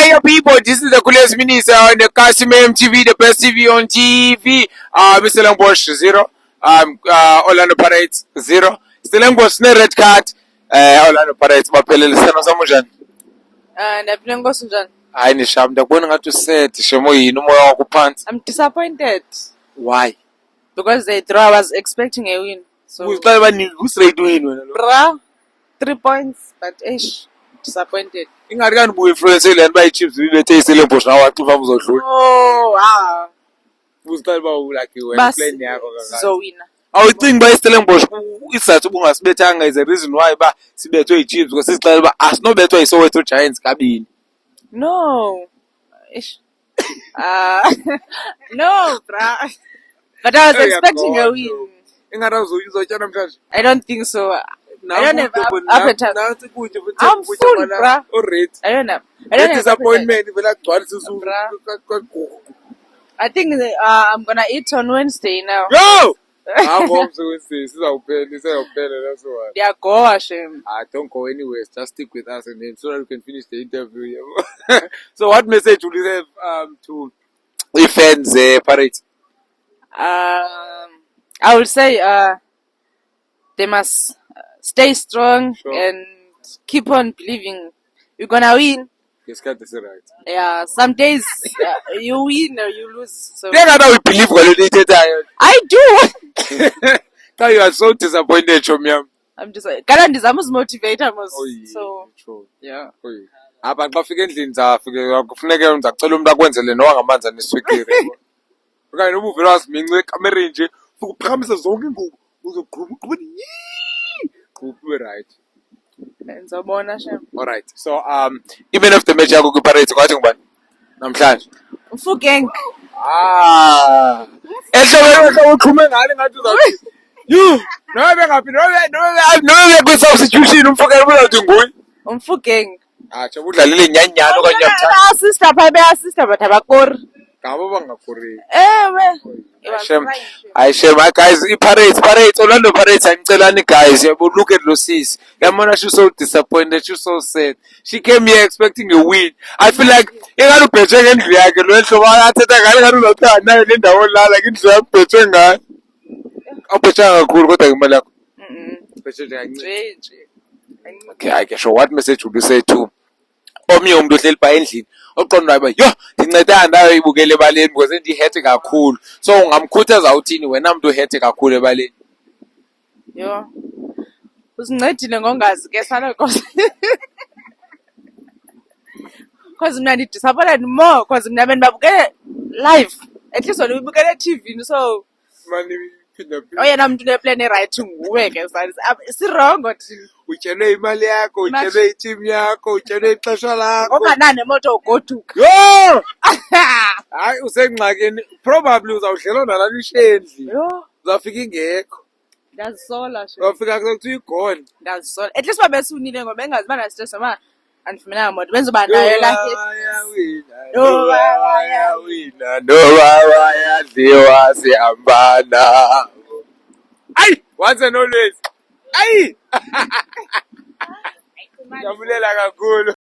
Hiya people, this is the coolest minister on the Kasim MTV, the best TV on TV. Mr. Langbosh 0. Orlando Pirates 0. Stellenbosch ne red card. Orlando Pirates baphelele sena samunjani? Ndaphila Nkosi njani? Hayi nisham ndakubona ngathi uset shemo yini umoya wakho phansi. I'm disappointed Why? because they draw. I was expecting a win. So Uziqala bani who's doing wena lo? bra 3 points but disappointed. Ingari kani bu influence le by Chiefs ibethe iStellenbosch nawe waxifa uzodlula. Oh Uziqala ba ulaki wena plan yakho kangaka. so winner. Awucingi ba iStellenbosch isizathu ubungasibethanga is the reason why ba sibethwe yiChiefs because sixela ba asinobethwa yiSoweto Giants kabini. No. No, bra. But I was expecting a win. Ingari uzoyizotya namhlanje. I don't think so. I don't have appetite. I'm full, bra. Alright. I don't have appetite. Disappointment vela gcwalisa isisu. I think I'm gonna eat on Wednesday now. Yo! Sizawuphela that's why. They are go shame. Don't go anywhere. Just stick with us and then so that we can finish the interview. So what message would you have to the fans Pirates? I would say they must stay strong and keep on believing you're gonna win. Yes, can't say right. Yeah, some days you win or you lose. So Then I believe I do. Now you are so disappointed, Chomiam. I'm just like, Karan is almost motivated. So yeah. Apha xa ufika endlini ndizafika kufuneke ndizacela umntu akwenzele nowangamanzi aneswekire. Okanye noba uvela waziminca ekamereni nje ufike uphakamisa zonke iingubo uzoqhuba uqhuba ube right. Ngizobona shem. Alright. So even after match yakho kwiPirates kwathi ngubani? Namhlanje. Mfugeng. Ehloko uqhume ngale ngathi uzathi. You, nobe ngaphi nobe kwi-substitution umfukela uzathi nguye. Mfugeng. Cha udlalile nyanyana okanye yabuthanda. Sister baya but abakori. Ngabo bangakori. Ewe. I share my guys, Pirates, Orlando Pirates, angicelani guys, yabo look at Lucis. Yamona she's so disappointed, she's so sad. She came here expecting a win. I feel like ingani ubhethwe ngendlu yakhe lo ehlobo athetha ngale ngani uzothanda nayo le ndawo lala indlu yabhethwe ngayo. Awubhethanga kakhulu kodwa imali yakho. Ubhethwe kancane. Okay, I guess so what message would you say to omnye umuntu ohleli pha endlini oqondayo ba yo ndincedana ndayo ibukele ebaleni because ndihete kakhulu so ungamkhuthaza uthini wena umuntu ohete kakhulu ebaleni yo usincedile ngongazi ke sana Nkosi because mina disappointed more because mina babukele live at least wena ubukele TV so mani oyena muntu neplan right nguwe ke si wrong thina utyele imali yakho utyele iteam yakho utyele ixesha lakho onganane moto ugoduka yo hayi usengxakini probably uzawudlela nalalishe endlini yo uzafika ingekho ndazisola uzafika kuthiwa igone ndazisola at least babesunile ngoba engazi bana stress ama andifumana moto benza ba nayo la no yadliwa sihambana ayi once and always ayi jabulela kakhulu